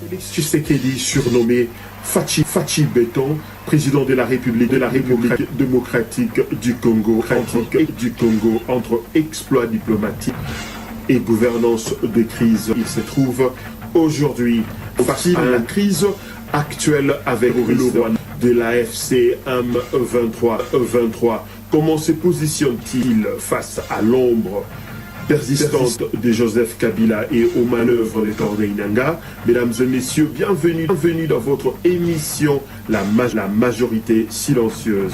Félix Tshisekedi, surnommé Fachi Béton, président de la République démocratique du Congo, entre exploits diplomatiques et gouvernance de crise. Il se trouve aujourd'hui face à la crise actuelle avec le roi de l'AFC M23. Comment se positionne-t-il face à l'ombre persistante de Joseph Kabila et aux manœuvres de Corneille Nangaa? Mesdames et messieurs, bienvenue dans votre émission La majorité silencieuse.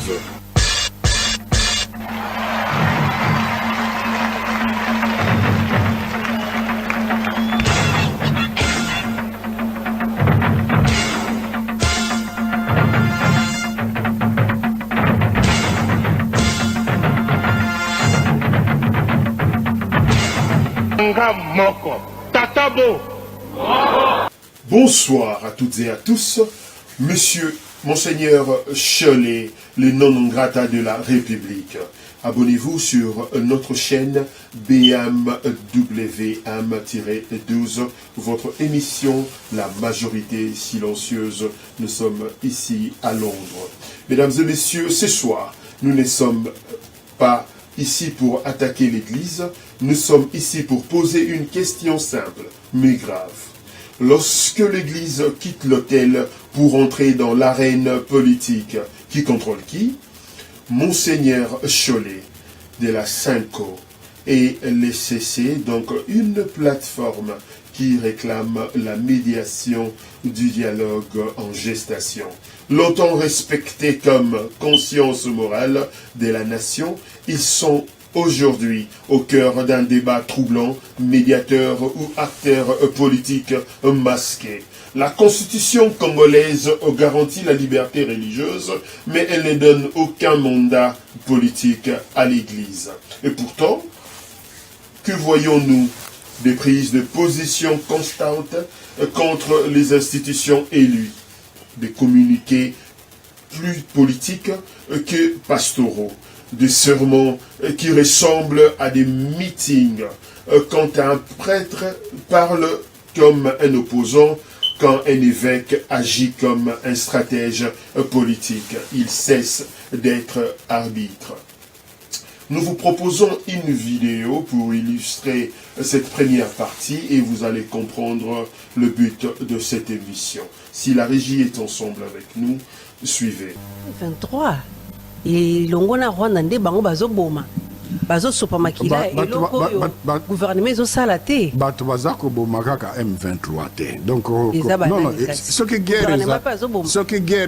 Bonsoir à toutes et à tous. Monsieur, Monseigneur Cholet, le non grata de la République. Abonnez-vous sur notre chaîne BMWM-12, votre émission La majorité silencieuse. Nous sommes ici à Londres. Mesdames et messieurs, ce soir, nous ne sommes pas ici pour attaquer l'Église, nous sommes ici pour poser une question simple, mais grave. Lorsque l'Église quitte l'autel pour entrer dans l'arène politique, qui contrôle qui? Monseigneur Cholet de la Synco et les CC, donc une plateforme qui réclame la médiation du dialogue en gestation. Longtemps respectés comme conscience morale de la nation, ils sont aujourd'hui au cœur d'un débat troublant, médiateurs ou acteurs politiques masqués. La constitution congolaise garantit la liberté religieuse, mais elle ne donne aucun mandat politique à l'Église. Et pourtant, que voyons-nous? Des prises de position constantes contre les institutions élues, des communiqués plus politiques que pastoraux, des sermons qui ressemblent à des meetings, quand un prêtre parle comme un opposant, quand un évêque agit comme un stratège politique. Il cesse d'être arbitre. Nous vous proposons une vidéo pour illustrer cette première partie et vous allez comprendre le but de cette émission. Si la régie est ensemble avec nous, suivez. 23. Et l'ongona Rwanda nde bango bazoboma. Bazo sopa makila et loko gouvernement zo salaté. Bato bazako boma kaka M23 te. Donc non ce que guerre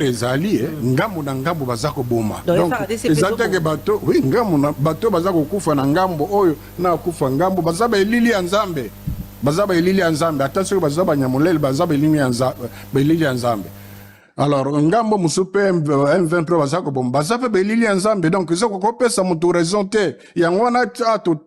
ezali ngambo na ngambo bazako boma. Donc ezatake bato oui ngambo na bato bazako kufa na ngambo oyo na kufa ngambo bazaba elili ya Nzambe. Bazaba elili ya Nzambe attention bazaba nyamulele bazaba elili ya Nzambe. Alors, ngambo musupe M23 bazako bom bazape belili nzambe donc zoko kopesa mutu raison te yangona ato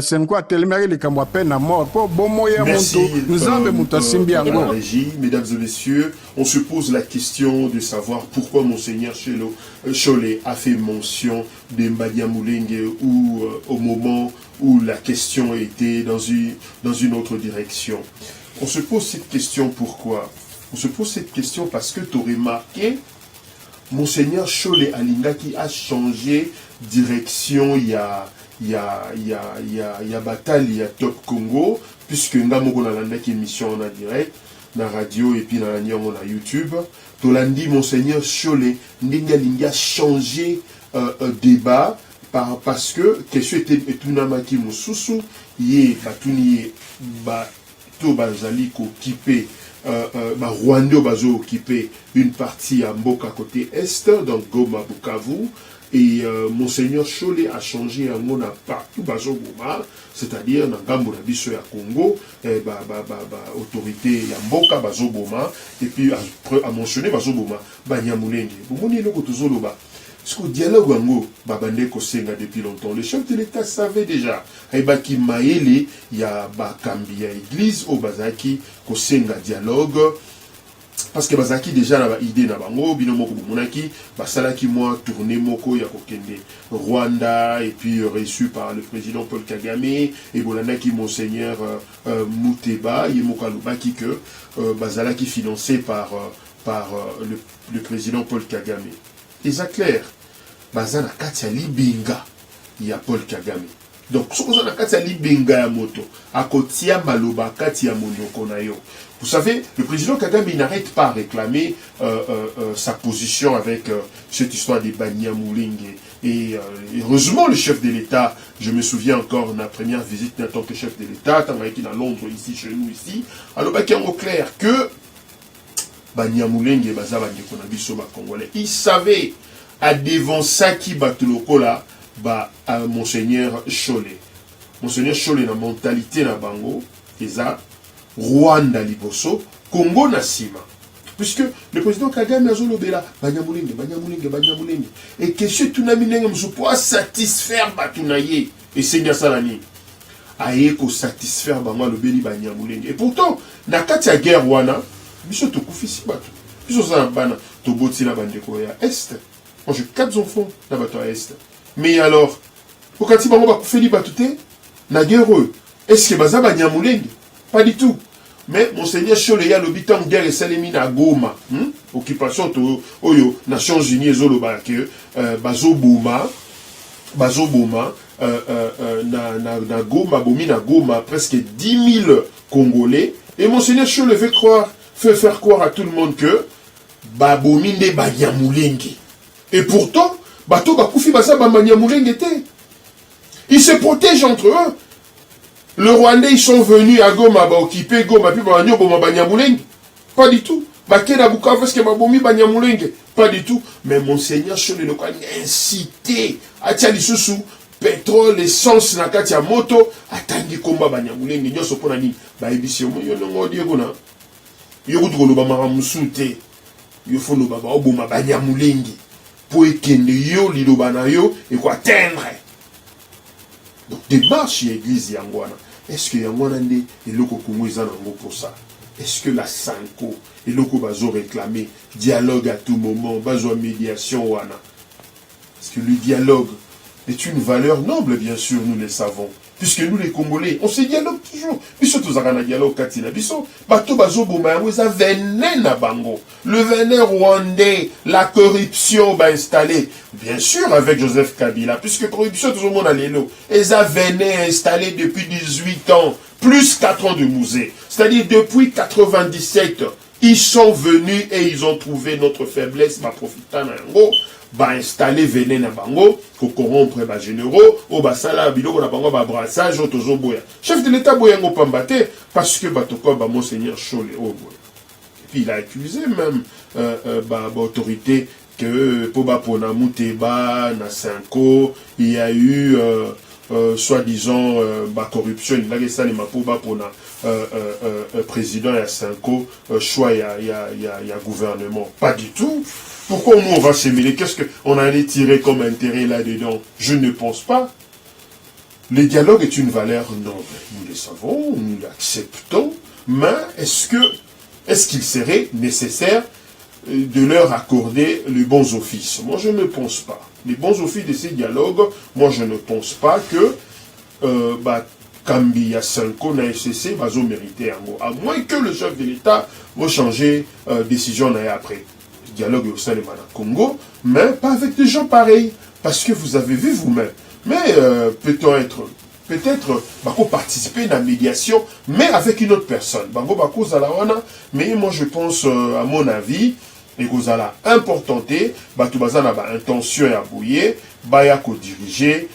senko atelemaki likambo apena mort po bomoya mutu nzambe mutu asimbi yango. Mesdames et messieurs, on se pose la question de savoir pourquoi Monseigneur Cholet a fait mention de Mbadia Moulenge ou au moment où la question était dans une autre direction. On se pose cette question pourquoi? On se pose cette question parce que tu aurais remarqué, Monseigneur Cholet Alingaki a changé direction il y a bataille, il y a Top Congo, puisque nous avons une émission en direct, dans la radio et puis dans la YouTube. Tolandi Monseigneur Cholet a changé débat parce que question était Tunamaki Moussousou, yé Batuni Bazali occupé. Rwanda bazo occupé une partie à Mboka côté est, donc Goma, Bukavu, et Monseigneur Cholet a changé un mot partout bazo Goma, c'est-à-dire dans Gambo na biso ya Congo, autorité ya Mboka bazo Goma, et puis a mentionné bazo Goma, Banyamulenge. Bomoni eloko tozoloba. Parce que le dialogue wango babande kosenga depuis longtemps. Le chef de l'État savait déjà. Haibaki maele ya bakambi ya église au bazaki kosenga dialogue parce que bazaki déjà na ba idée na bango bino moko monaki basalaki moi tourner moko ya kokende Rwanda et puis reçu par le président Paul Kagame et bolanaki monseigneur Muteba yemoko alobaki que bazalaki financé par le président Paul Kagame. Et ça clair bazana kati ya libinga ya Paul Kagame. Donc ce qu'on a kati ya libinga ya moto akotia maloba kati ya monoko na yo. Vous savez, le président Kagame n'arrête pas à réclamer sa position avec cette histoire des Banyamulenge. Et heureusement, le chef de l'État, je me souviens encore de la première visite en tant que chef de l'État, tant qu'il est à Londres, ici, chez nous, ici, alors qu'il est clair que Banyamulenge et Bazabandeko Nabiso Congolais, il savait à devant ça qui batuloko là, Monseigneur Cholet. Monseigneur Cholet, la mentalité na bango, et ça, Rwanda liboso, Congo na sima. Puisque le président Kagame a zolobela Banyamulenge, Banyamulenge, Banyamulenge. Et que ce tunaminenge mso pour satisfaire batunaye et seigneur salani. Aye ko satisfaire bango le beli Banyamulenge. Et pourtant, na kati ya guerre wana, biso to kufisi batu. Biso za bana to boti na bandeko ya est. Moi j'ai 4 enfants na bato à est. Mais alors, pourquoi si bango ba kufeli batute na guerre, est-ce que baza Banyamulenge? Pas du tout. Mais Monseigneur Choleya l'habitant guerre et salemi na Goma. Occupation to Oyo, Nations Unies Zoloba que Bazoboma na Goma, bomi na Goma, presque 10 000 Congolais. Et Monseigneur Choleya fait faire croire à tout le monde que Babomi ne Banyamulenge. Et pourtant, Bato Bakoufi Baza Banyamulenge te. Ils se protègent entre eux. Le Rwandais, ils sont venus à Goma, occuper Goma, puis Banyamulenge. Pas du tout. Bakena Bukavu, parce que Babomi Banyamulenge. Pas du tout. Mais Monseigneur Cholet a incité à Tchalissousou, pétrole, essence, Nakatia moto, à Tangi Komba Banyamulenge. Nous sommes pour nous. Baibisi, nous sommes pour nous. Nous sommes pour nous. Nous sommes pour nous. Nous sommes Banyamulenge. Pour ekende yo, l'idobana yo, et quoi atteindre. Donc, démarche l'église Yangwana. Est-ce que Yangwana est le Kokumouizan pour ça? Est-ce que la Sanko est le Kobazo réclamé dialogue à tout moment, bazo médiation wana? Parce que le dialogue est une valeur noble, bien sûr, nous le savons. Puisque nous, les Congolais, on se dialogue toujours. Biso tozakana dialogue katina. Biso, bato bazo boma, ça venin na bango. Le venin rwandais, la corruption va installer. Bien sûr, avec Joseph Kabila. Puisque corruption, tout le monde a l'élo. Et ça venin installé depuis 18 ans. Plus 4 ans de musée. C'est-à-dire, depuis 97, ils sont venus et ils ont trouvé notre faiblesse, ma profitant en ba installer venin na bango pour corrompre ba généraux ou ba sala biloko na bango ba brassage otozo boya. Chef de l'état boyango pambate parce que batoko ba Monseigneur Cholet o boya. Et puis il a accusé même ba autorité que pour ba pona Muteba na Sanko il y a eu soi-disant corruption, il a ça les mapoba pour président et Sanko choix il y a gouvernement. Pas du tout. Pourquoi nous on va se mêler? Qu'est-ce qu'on allait tirer comme intérêt là-dedans? Je ne pense pas. Le dialogue est une valeur noble. Nous le savons, nous l'acceptons. Mais est-ce qu'il serait nécessaire de leur accorder les bons offices? Moi, je ne pense pas. Les bons offices de ces dialogues, moi, je ne pense pas que Kambi Sanko na SCC va mériter un mot. À moins que le chef de l'État va changer décision après. Dialogue au sein de Congo, mais pas avec des gens pareils. Parce que vous avez vu vous-même. Mais peut-être Bako participer à la médiation, mais avec une autre personne. Bako Zalawana, mais moi je pense, à mon avis, et que ça importanté, Batu Bazana ba intention à bouiller, Baya ko diriger,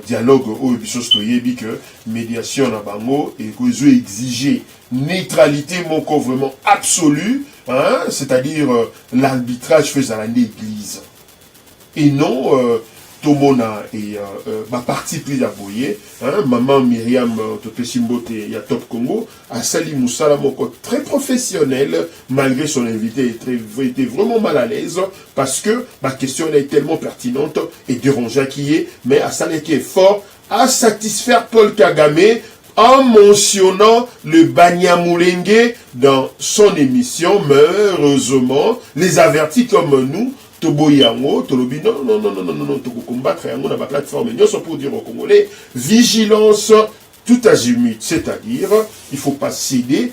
dialogue au bisostoyebi que médiation na bango et que exiger neutralité moko vraiment absolue, hein, c'est-à-dire l'arbitrage fait à l'église et non Tomona et ma partie plus aboyée, hein, maman Myriam Topesimbote ya Top Congo a sali Moussala moko très professionnel malgré son invité était vraiment mal à l'aise parce que ma question est tellement pertinente et dérangeante qui est, mais à Salé qui est fort à satisfaire Paul Kagame en mentionnant le Banyamulenge dans son émission, mais heureusement, les avertis comme nous, Toboyango, Tolobi, non, combattre yango na plateforme, nous pour dire aux Congolais, vigilance tout azimut, c'est-à-dire, il ne faut pas céder,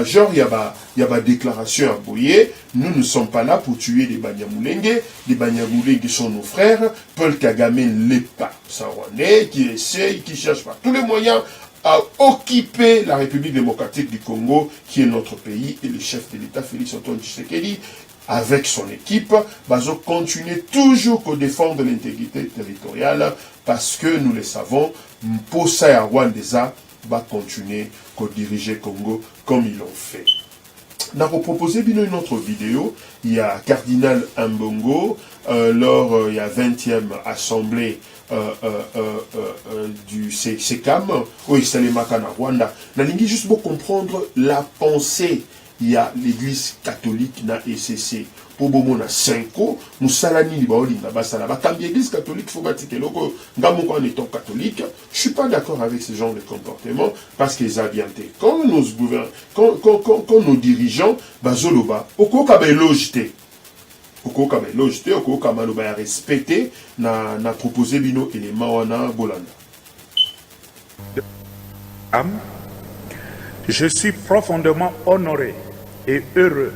genre, il y a ba déclaration à Boye, nous ne sommes pas là pour tuer les Banyamulenge sont nos frères, Paul Kagame l'est pas, Rwandais, qui essaye, qui cherche par tous les moyens à occuper la République démocratique du Congo, qui est notre pays, et le chef de l'État, Félix Antoine Tshisekedi, avec son équipe, va continuer toujours à défendre l'intégrité territoriale, parce que nous le savons, Mposa et Rwandesa va continuer à diriger Congo comme ils l'ont fait. Nous avons proposé une autre vidéo. Il y a Cardinal Ambongo, lors il y a 20e assemblée du SECAM, où il s'est marqué en Rwanda. Nous avons juste pour comprendre la pensée. Il y a l'église catholique na ECC. Pour bomona 5 ans, nous salani li baolinga basala. Quand l'église catholique faut bâtir loko, ngamuko en étant catholique, je suis pas d'accord avec ce genre de comportement parce qu'ils ont bien été. Quand nos gouvernants, quand nos dirigeants, bazoloba, oko kabelojte. Oko kabelojte, oko kamaloba respecter na proposer bino élément wana bolanda. Je suis profondément honoré et heureux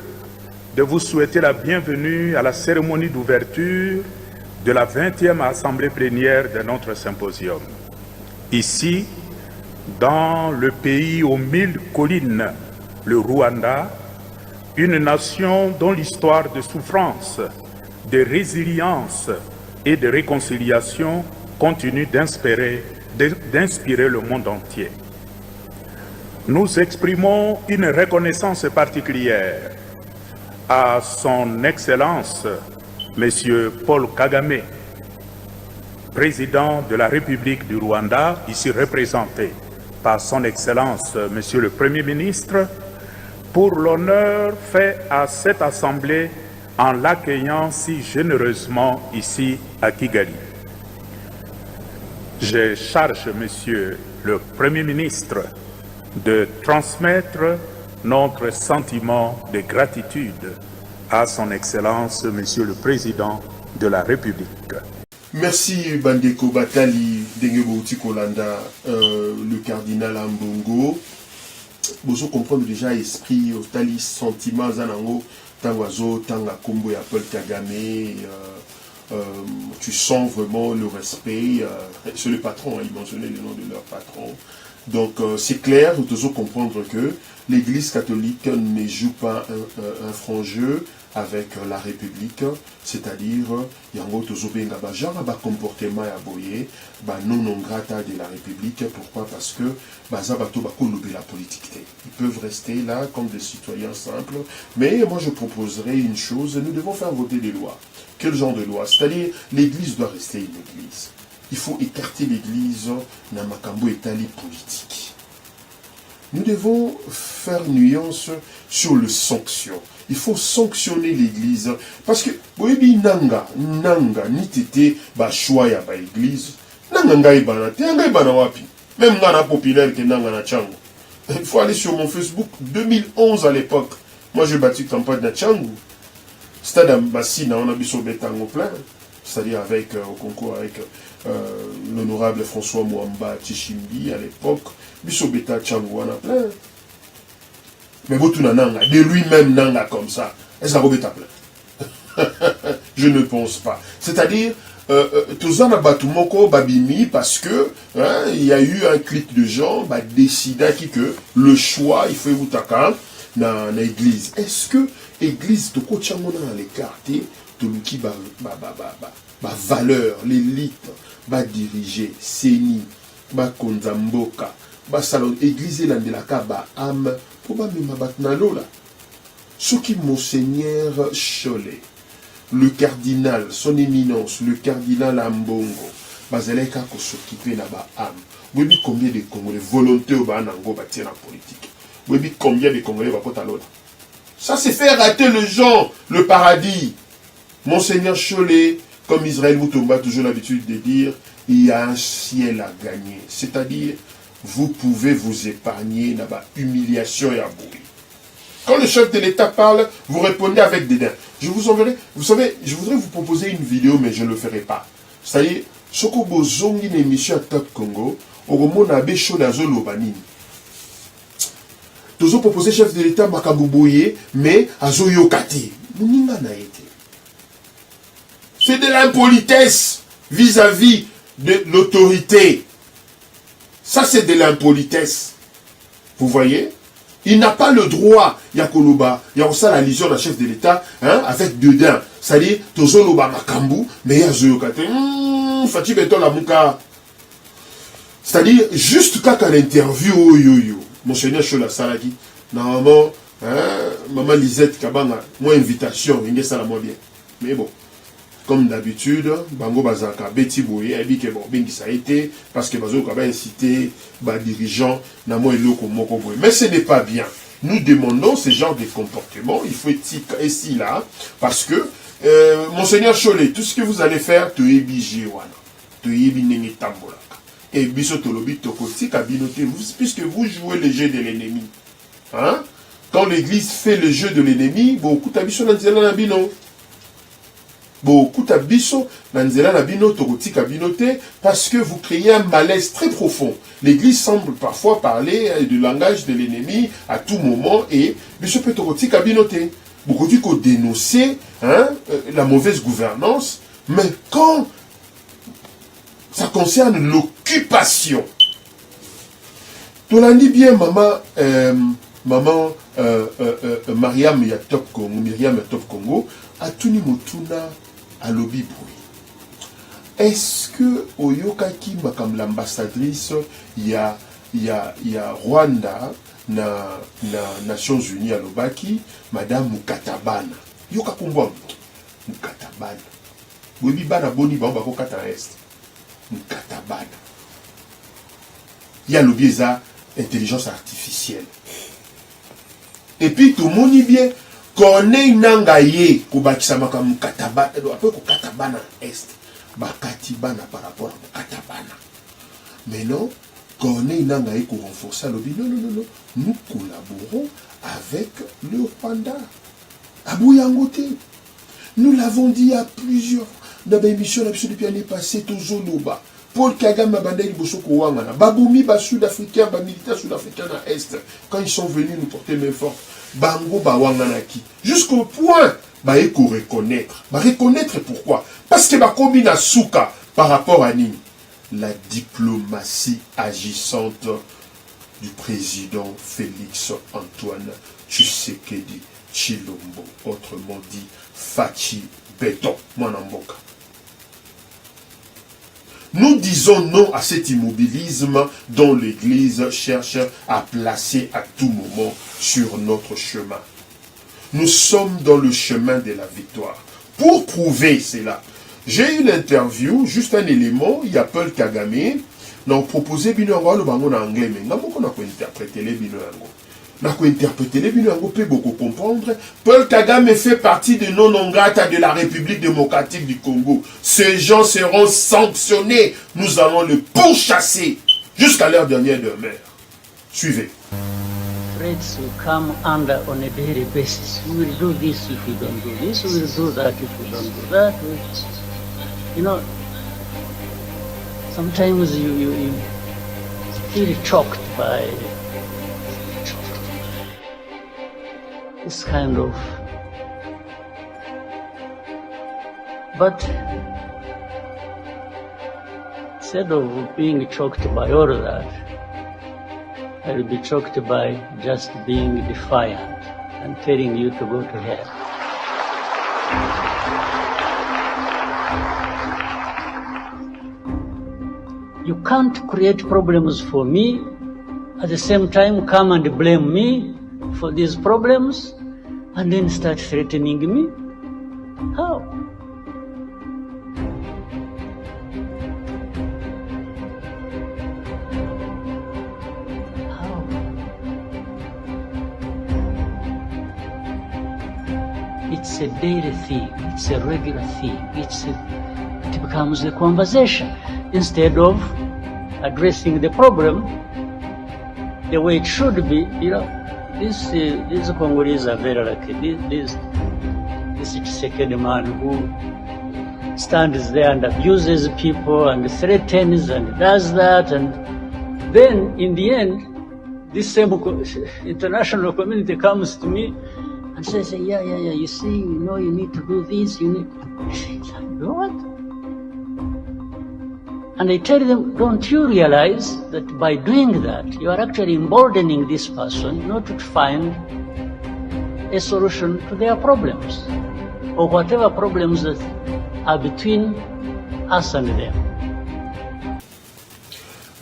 de vous souhaiter la bienvenue à la cérémonie d'ouverture de la 20e assemblée plénière de notre symposium. Ici, dans le pays aux 1000 collines, le Rwanda, une nation dont l'histoire de souffrance, de résilience et de réconciliation continue d'inspirer le monde entier. Nous exprimons une reconnaissance particulière à son Excellence, M. Paul Kagame, président de la République du Rwanda, ici représenté par son Excellence, M. le Premier ministre, pour l'honneur fait à cette Assemblée en l'accueillant si généreusement ici à Kigali. Je charge M. le Premier ministre de transmettre notre sentiment de gratitude à son Excellence, Monsieur le Président de la République. Merci Bandeko Batali Dengebouti Kolanda, le cardinal Ambongo. Vous comprenez déjà esprit, tali sentiment zanango, tangazo, tanga kombo ya Paul Kagame. Tu sens vraiment le respect. C'est le patron, ils mentionnaient le nom de leur patron. Donc c'est clair, nous devons comprendre que l'Église catholique ne joue pas un franc jeu avec la République, c'est-à-dire yango tozobenga ba genre ba comportement ya boye ba non grata de la République. Pourquoi? Parce que baza bato ba kolobe la politique. Ils peuvent rester là comme des citoyens simples, mais moi je proposerais une chose, nous devons faire voter des lois. Quel genre de loi? C'est-à-dire l'Église doit rester une Église. Il faut écarter l'Église dans Makambo Etali politique. Nous devons faire nuance sur le sanction. Il faut sanctionner l'Église. Parce que, boyebi nanga, ni tete, ba choix ya ba Église, nanga ngai bana, te ngai bana wapi. Même ngana populaire que nanga na Tchango. Il faut aller sur mon Facebook, 2011 à l'époque. Moi j'ai battu campagne na Tchango. Stade Ambassina, on a biso betango plein. C'est-à-dire avec, au concours avec l'honorable François Mwamba Tchishimbi à l'époque, Bisobeta Tchango en a plein. Mais Botuna Nanga, de lui-même Nanga comme ça, est-ce que Bobeta plein? Je ne pense pas. C'est-à-dire, Tozana Batumoko Babimi, parce que il y a eu un clic de gens, décida que le choix, il faut Boutaka dans l'église. Est-ce que l'église de Kochamona dans les quartiers, Toluki valeur, l'élite, diriger, Seni, Konzamboka, salon, église landelaka, âme, pour batnalola. Ce qui Monseigneur Cholet, le cardinal, son éminence, le cardinal Ambongo, bazaleka ko s'occuper là-bas âme. Vous voyez combien de Congolais volontaires au Banango bâtir la politique. Vous voyez combien de Congolais va pas l'autre. Ça c'est faire rater le gens, le paradis. Monseigneur Cholet, comme Israël Moutomba a toujours l'habitude de dire, il y a un ciel à gagner. C'est-à-dire, vous pouvez vous épargner dans humiliation et abouille. Quand le chef de l'État parle, vous répondez avec dédain. Je vous enverrai, vous savez, je voudrais vous proposer une vidéo, mais je ne le ferai pas. Ça y est, ce que vous avez une émission à Top Congo, au moment où vous chaud dans le vous avez proposé chef de l'État Makabouboye, mais à Zoyokati. C'est de l'impolitesse vis-à-vis de l'autorité. Ça, c'est de l'impolitesse. Vous voyez? Il n'a pas le droit, Yakoloba, il y a aussi la liaison d'un chef de l'État, hein, avec dédain. C'est-à-dire, Tozoloba Makambu, mais il y a Zoyokati. Fatih Beton la Mouka. C'est-à-dire, juste quand on interview, Monseigneur Chola Salagi, normalement, hein, Maman Lisette Kabanga, moi, invitation, il ça la moins bien. Mais bon. Comme d'habitude, Bango Bazaka, Betty Boye, elle dit que bon, ça a été, parce que Bazo a incité, dirigeant, mais ce n'est pas bien. Nous demandons ce genre de comportement, il faut être ici, là, parce que, Monseigneur Cholet, tout ce que vous allez faire, tu es bigé, tu es biné tambola. Et biso tolobi tokoti kabinote, puisque vous jouez le jeu de l'ennemi. Hein? Quand l'église fait le jeu de l'ennemi, beaucoup d'abisso n'anzela nabino. Beaucoup d'abisso n'anzela nabino tokoti kabinote, parce que vous créez un malaise très profond. L'église semble parfois parler du langage de l'ennemi à tout moment, et biso peut tokoti kabinote. Beaucoup dit qu'on dénoncer, hein, la mauvaise gouvernance, mais quand ça concerne l'occupation. Tu l'as dit bien, maman Myriam ya Top Congo, a tuni motuna à lobby bruit. Est-ce que Oyokaki makam l'ambassadrice ya Rwanda na Nations Unies à Lobaki, Madame Mukatabana. Yoka kumbwa Mukatabana. Webi bana boni ba ko kata est. Mukatabana. Il y a le biais intelligence artificielle. Et puis tout le monde dit bien qu'on est nangaye ko bakisama ka Mukatabana, après ko Katabana est. Bakatibana par rapport à Mukatabana. Mais non, qu'on est nangaye ko renforcer le biais. Non. Nous collaborons avec le Rwanda. Abouyangote. Nous l'avons dit à plusieurs dans l'émission depuis l'année passée, Tozoloba. Paul Kagame Mabandeli Bosoko Wangana. Baboumi, Sud-Africains, militaires sud-africains à Est, quand ils sont venus nous porter main forte, Bango Bawanganaki. Jusqu'au point, Baeko reconnaître. Reconnaître pourquoi? Parce que Bakomi na Souka par rapport à Nini. La diplomatie agissante du président Félix Antoine Tshisekedi Tshilombo, autrement dit Fachi Beton, Mwanamboka. Nous disons non à cet immobilisme dont l'Église cherche à placer à tout moment sur notre chemin. Nous sommes dans le chemin de la victoire. Pour prouver cela, j'ai eu l'interview, juste un élément, il y a Paul Kagame, nous proposé Binoango le bango en anglais, mais nous avons interprété les Binoango. Nous avons interprété les Binoango, peut beaucoup comprendre. Paul Kagame fait partie de non grata de la République démocratique du Congo. Ces gens seront sanctionnés. Nous allons le pourchasser jusqu'à leur dernière demeure. Suivez. Threats will come under on a daily basis. We will do this if you don't do this. We will do that if you don't do that. You know, sometimes you feel choked by this kind of, but instead of being choked by all of that, I'll be choked by just being defiant and telling you to go to hell. You can't create problems for me, at the same time come and blame me for these problems, and then start threatening me? How? How? It's a daily thing, it's a regular thing, it becomes a conversation. Instead of addressing the problem, the way it should be. You know, these Congolese are very lucky. This Tshisekedi man who stands there and abuses people and threatens and does that, and then in the end, this same international community comes to me and says, yeah, you see, you need to do this, you need... I say, what? And I tell them, don't you realize that by doing that, you are actually emboldening this person in order to find a solution to their problems, or whatever problems that are between us and them.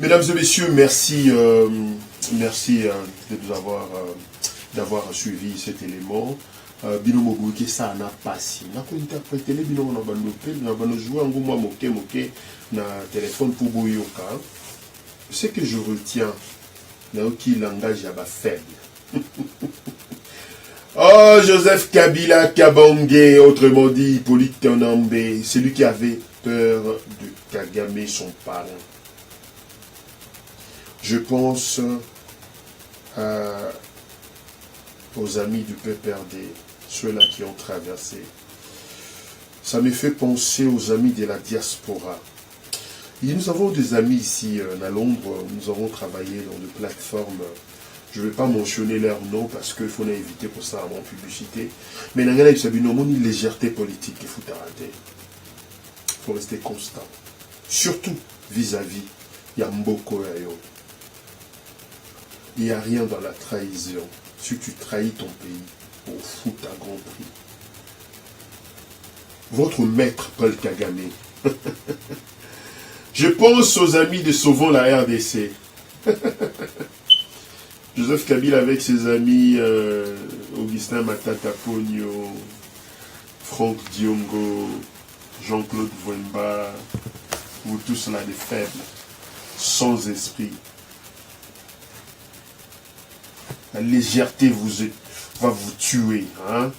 Mesdames et messieurs, merci de nous d'avoir suivi cet élément. Bino mobuke ça n'a pas si. Na ko interpréter les bino na banopé na bano jouer ngomwa moke na téléphone pour boyoka. Ce que je retiens na qui langage à faible. Oh, Joseph Kabila Kabangé, autrement dit Hippolyte Kanambe, celui qui avait peur de Kagame, son parrain. Je pense aux amis du PPRD, ceux-là qui ont traversé. Ça me fait penser aux amis de la diaspora. Et nous avons des amis ici à Londres, nous avons travaillé dans des plateformes. Je ne vais pas mentionner leur nom parce qu'il faut éviter pour ça en publicité. Mais il y a une légèreté politique qu'il faut arrêter. Il faut rester constant. Surtout vis-à-vis Yamboko Yayo. Il n'y a rien dans la trahison. Si tu trahis ton pays, on fout à grand prix. Votre maître Paul Kagame. Je pense aux amis de Sauvons la RDC. Joseph Kabila avec ses amis Augustin Matata Pogno, Franck Diongo, Jean-Claude Vouemba, vous tous là des faibles, sans esprit. La légèreté va vous tuer. Hein?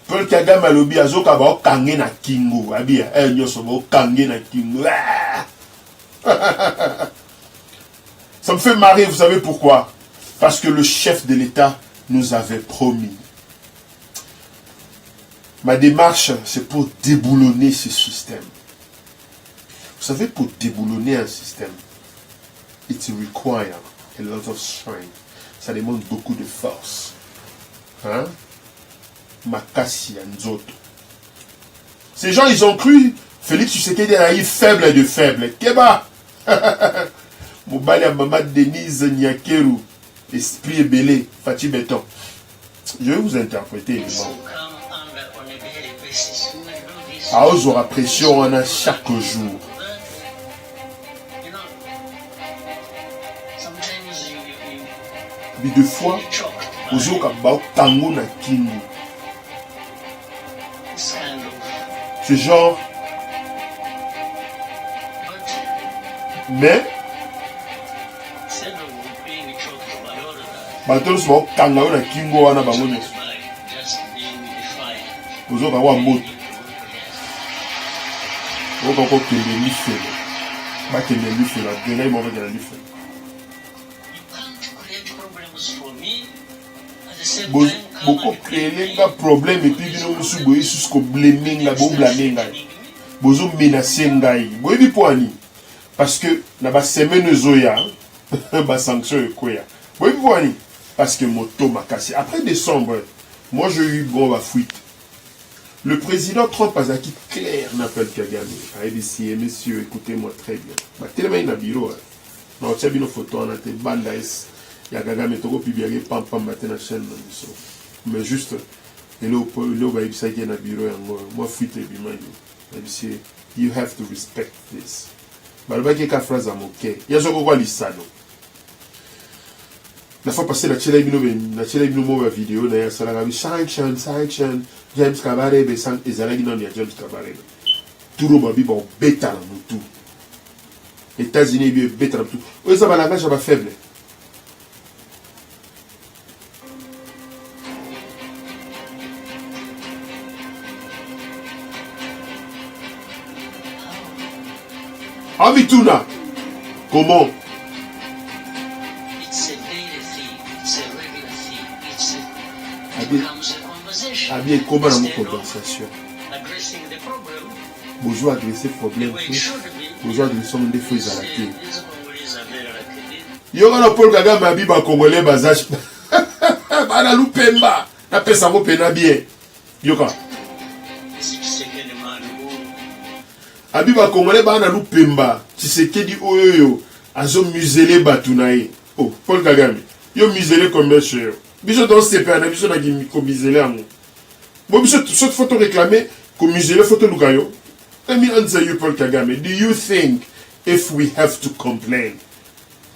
Paul Kagame alobi azoka ba okange na kingo. Abi nyoso ba okange na kingo. Ça me fait marrer, vous savez pourquoi? Parce que le chef de l'État nous avait promis. Ma démarche, c'est pour déboulonner ce système. Vous savez, pour déboulonner un système, it requires a lot of strength. Ça demande beaucoup de force. Hein? Makasi Nzoto. Ces gens, ils ont cru Félix Tshisekedi est faible de faible. Keba! Mobali à Maman Denise Nyakeru, esprit ébélé, Fatih Béton. Je vais vous interpréter évidemment. À eux aura pression on a chaque jour. Mais deux fois, aux autres tango na kingu. Ce genre. Mais bato so kanga na kingo wana bango ne ozo ba wa moto o ko kende ni fe ba kende ni fe la dena mo ba ni fe beaucoup créer un problème et puis bino musu boyi susco blâmer nga bo blâmer nga bozo menacer ngai boyi poani parce que na ba semaine zoya ba sanction ekoya boyi poani. Parce que moto m'a cassé. Après décembre, moi j'ai eu bon ma fuite. Le président Trump a dit clair n'appelle Kagame. A dit monsieur, écoutez-moi très bien. Bah tellement il a bureau. Non, tu as une photo on a été bandaïs. Il y a Kagame toko pibiage pam pam matin na chaîne so. Mais juste et là bah il s'agit na bureau moi fuite et bima dit you have to respect this. Bah le bague ka phrase à moquer. Il y a zoko quoi lisano. La fois passée, la télé vidéo vidéo, la salarié sanction, James Kabare, Bessan, et Zalagi non, il y a James Kabare. Tout le monde bon bêta dans tout. États-Unis, bêta dans tout. Oui, ça va la vache, ça va faible. Avituna, comment? Abi comment dans une conversation. Bonjour adresser problème. Bonjour adresser des fois ils arrêtent. Yo kana Paul Kagame abi ba Congolais bazach. Bana lupemba. Na pesa mo pena bien. Yo ka. Abi ba Congolais bana lupemba. Tshisekedi oyoyo azo muselé batunaye. Oh Paul Kagame. Yo muselé combien cher? Biso dans ce pays na biso na ki ko muselé amu. Bon biso cette photo réclamer ko muselé photo lukayo. Let me answer you Paul Kagame. Do you think if we have to complain,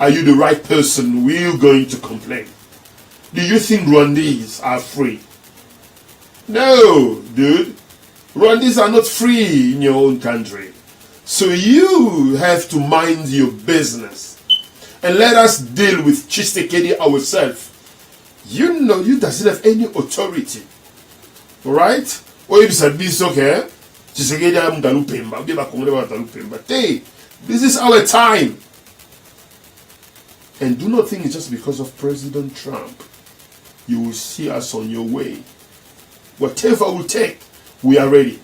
are you the right person? We're going to complain. Do you think Rwandese are free? No, dude. Rwandese are not free in your own country. So you have to mind your business. And let us deal with Tshisekedi ourselves. You know, you doesn't have any authority. Alright? Or if it's okay, Tshisekedi amgalupemba. Hey, this is our time. And do not think it's just because of President Trump. You will see us on your way. Whatever we take, we are ready.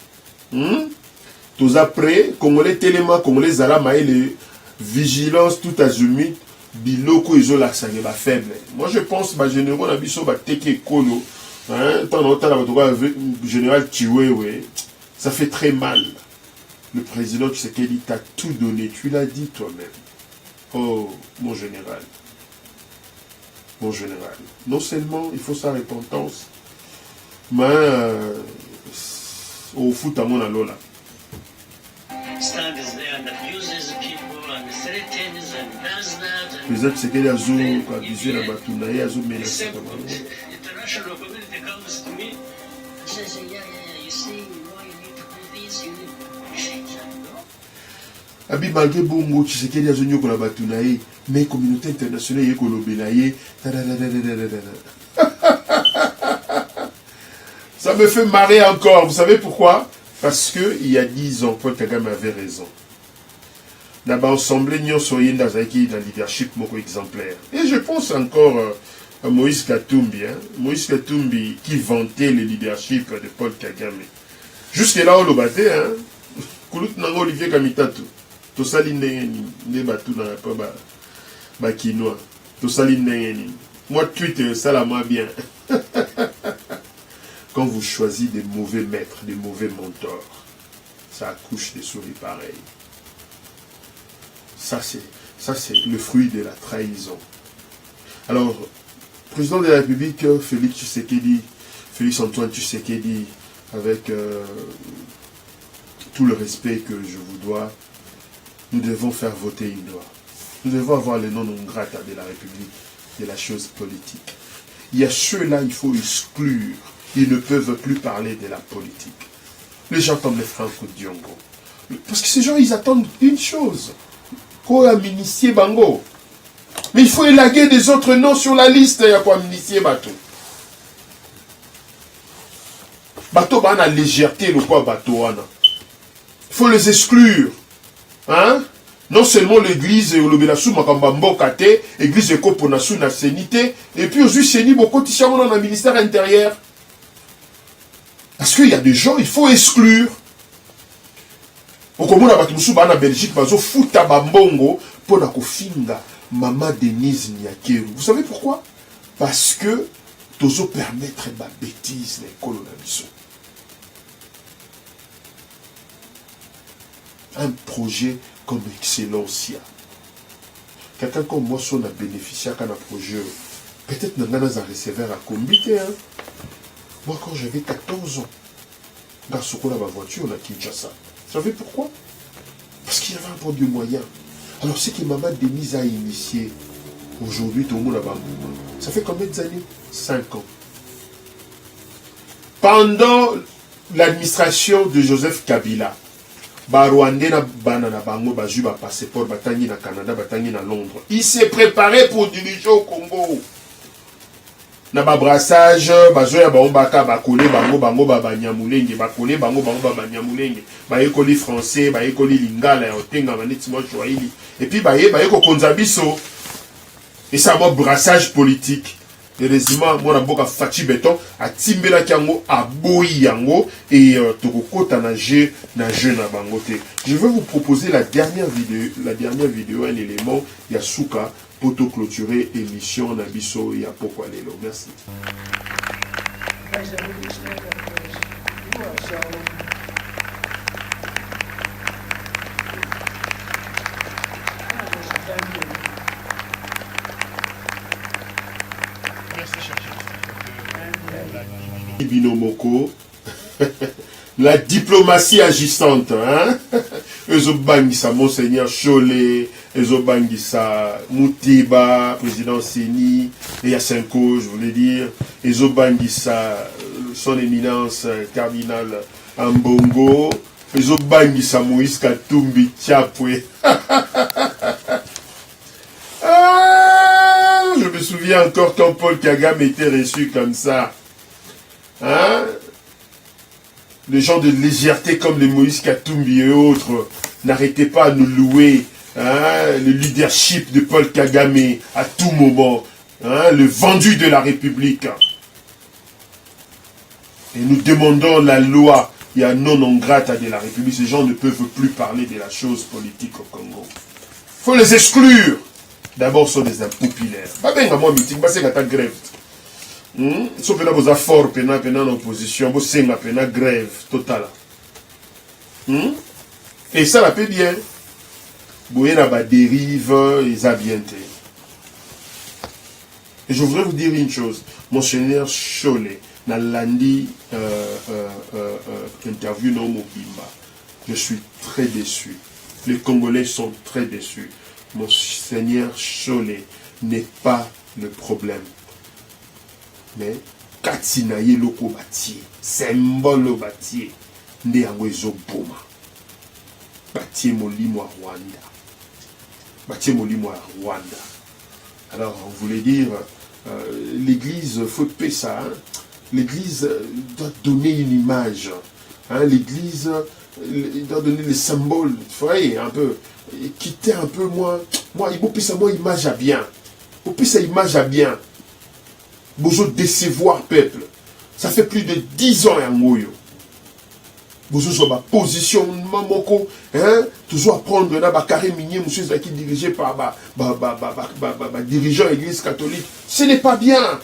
Tous après, Congolais Téléma, Congolais Zalama et les vigilances tout azimut, biloko iso la sangeba faible. Moi je pense que général Nabiso va teke kolo, général Chiwewe, ça fait très mal. Le président Tshisekedi t'a tout donné, tu l'as dit toi-même. Oh, mon général. Mon général. Non seulement il faut sa repentance, mais au foot à mon alola. Président Tshisekedi a abusé la batunaye, a menacé. International community comes to me and says, yeah, you see, why you need to do this, you need Abi malgré bongo Tshisekedi a zonyo kola batunaye, mais communauté internationale yé kolobelaye. Ça me fait marrer encore. Vous savez pourquoi? Parce que il y a 10 ans, Paul Kagame avait raison. D'abord, ensemble, nous sommes dans un leadership moko exemplaire. Et je pense encore à Moïse Katumbi. Moïse Katumbi qui vantait le leadership de Paul Kagame. Jusque-là, on le battait. Koulout nango Olivier Kamitatu. Tosali ne batu na ba kinois. Tosali ne. Moi, Twitter, ça la moi bien. Quand vous choisissez des mauvais maîtres, des mauvais mentors, ça accouche des souris pareilles. Ça, c'est le fruit de la trahison. Alors, président de la République, Félix Antoine Tshisekedi, avec tout le respect que je vous dois, nous devons faire voter une loi. Nous devons avoir le nom non grata de la République, de la chose politique. Il y a ceux-là, il faut exclure. Ils ne peuvent plus parler de la politique. Les gens comme les Franco Diongo. Parce que ces gens, ils attendent une chose. Qu'on amnistie Bango. Mais il faut élaguer des autres noms sur la liste. Il y a quoi amnistier Bato. Bato, bah, on a légèreté, le quoi Bato, il faut les exclure. Hein? Non seulement l'église, l'église de Koponasu na sénité, et puis aussi Séni beaucoup dans le ministère intérieur. Parce qu'il y a des gens, il faut exclure. Au Comona Batumusu, en Belgique, bazo futa bambongo pour la kofinga Maman Denise Niakeru. Vous savez pourquoi? Parce que tozo permettre ma bêtise l'école de la un projet comme Excellencia. Quelqu'un comme moi, si on a bénéficié d'un projet, peut-être qu'on a recevoir à combiter. Moi, quand j'avais 14 ans, dans ce qu'on a ma voiture, on a Kinshasa. Vous savez pourquoi? Parce qu'il y avait un peu de moyens. Alors, ce que Maman Denise a initié, aujourd'hui, tout le monde a bambou. Ça fait combien d'années? 5 ans. Pendant l'administration de Joseph Kabila, Rwandais na banana bango baju ba passeport batangi na Canada batangi na Londres. Il s'est préparé pour diriger au Congo. Na ba brassage bazoya ba ombaka ba kolé bango ba banyamulenge ba kolé bango ba banyamulenge ba ekoli français ba ekoli lingala ya otenga maneti mo Swahili et puis ba yeko konza biso et ça mo brassage politique heureusement moi na boka Fachi Beton a timbela kiango a boyi yango et tokokota na jeu na bangote. Je vais vous proposer la dernière vidéo, un élément Yasuka pour te clôturer émission na biso ya pokwa lelo. Merci. Binomoko, la diplomatie agissante, hein? Ezobangisa Monseigneur Cholet, Ezobangisa Moutiba, président Seni, et Yasenko, je voulais dire, Ezobangisa son éminence cardinal Ambongo, Ezobangisa Moïse Katumbi Tchapwe. Je me souviens encore quand Paul Kagame était reçu comme ça. Hein? Les gens de légèreté comme les Moïse Katumbi et autres n'arrêtaient pas à nous louer, hein, le leadership de Paul Kagame à tout moment, hein, le vendu de la République. Et nous demandons la loi, il y a non grata de la République. Ces gens ne peuvent plus parler de la chose politique au Congo. Il faut les exclure. D'abord, ce sont des impopulaires. Pas bien, moi, meeting, c'est la grève. Sauf que vous avez fort pendant l'opposition, vous avez une grève totale. Et ça la fait bien. Vous avez une dérive, ils ont bien été. Et je voudrais vous dire une chose. Monseigneur Cholet, dans lundi interview non Mobimba, je suis très déçu. Les Congolais sont très déçus. Monseigneur Cholet n'est pas le problème. Mais katina ye loko batie symbole batie nde yango ezoboma batie molimo à Rwanda. Alors on voulait dire l'église faut payer ça, hein? L'église doit donner une image, hein? L'église doit donner les symboles, vous voyez un peu quitter un peu moi il faut payer ça moi image à bien, faut payer ça image à bien. Vous décevoir peuple. Ça fait plus de 10 ans à Moyo. Vous avez ma position, mamoko, hein, toujours à prendre là, carré minier, monsieur qui est dirigé par dirigeant église catholique. Ce n'est pas bien.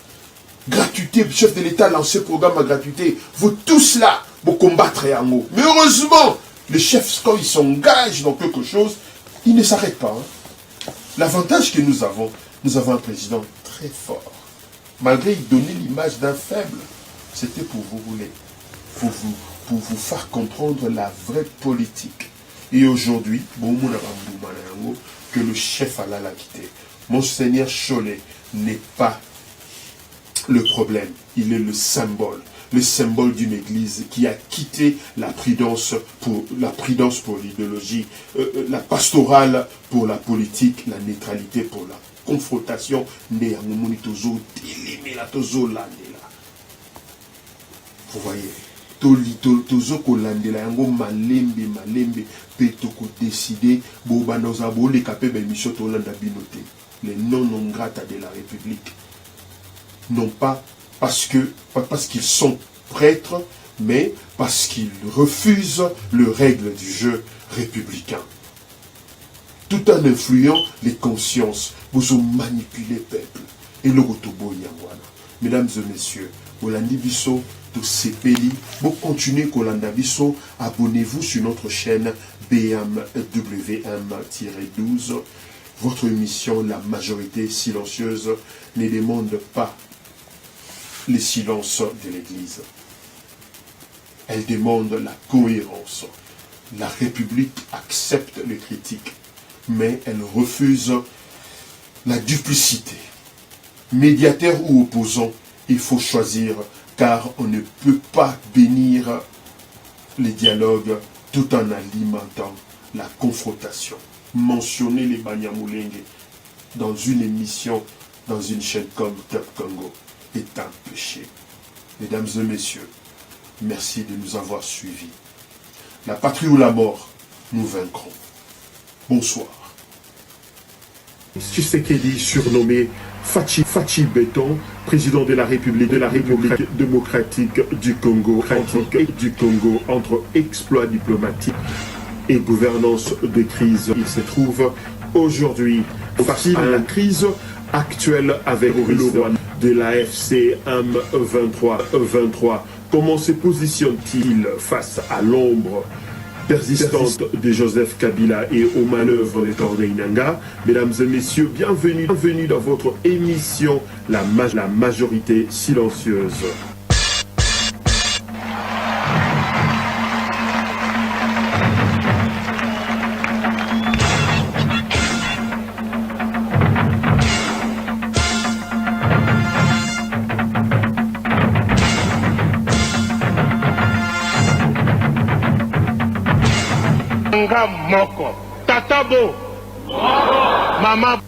Gratuité, le chef de l'État lance ce programme à gratuité. Vous tous là, vous combattrez à Moyo. Mais heureusement, les chefs, quand ils s'engagent dans quelque chose, ils ne s'arrêtent pas. Hein. L'avantage que nous avons un président très fort. Malgré donner l'image d'un faible, c'était pour vous rouler, pour vous faire comprendre la vraie politique. Et aujourd'hui, que le chef Allah l'a quitté. Monseigneur Cholet n'est pas le problème, il est le symbole d'une église qui a quitté la prudence pour l'idéologie, la pastorale pour la politique, la neutralité pour la confrontation. Vous voyez, tozo kolandela yango malembe pe toko décider bobanoza bolé capé ben mission tolanda binoté les non grata de la République, non pas parce qu'ils sont prêtres, mais parce qu'ils refusent le règle du jeu républicain. Tout en influant les consciences, vous ont manipulé le peuple. Et le rotobo yangwana. Mesdames et messieurs, Olandi Bisso, de CPI, vous continuez Kolanda Bisso, abonnez-vous sur notre chaîne BMWM-12. Votre émission, la majorité silencieuse, ne demande pas les silences de l'Église. Elle demande la cohérence. La République accepte les critiques, mais elle refuse la duplicité. Médiateur ou opposant, il faut choisir, car on ne peut pas bénir les dialogues tout en alimentant la confrontation. Mentionner les Banyamulenge dans une émission, dans une chaîne comme Top Congo, est un péché. Mesdames et messieurs, merci de nous avoir suivis. La patrie ou la mort, nous vaincrons. Bonsoir. Tshisekedi surnommé Fachi Béton, président de la République démocratique du Congo, entre exploits diplomatiques et gouvernance de crise. Il se trouve aujourd'hui face à la crise actuelle avec le roi de l'AFC M23. Comment se positionne-t-il face à l'ombre persistante de Joseph Kabila et aux manœuvres de Corneille Nangaa? Mesdames et messieurs, bienvenue dans votre émission La majorité silencieuse. Moko, Tatabo, Mama.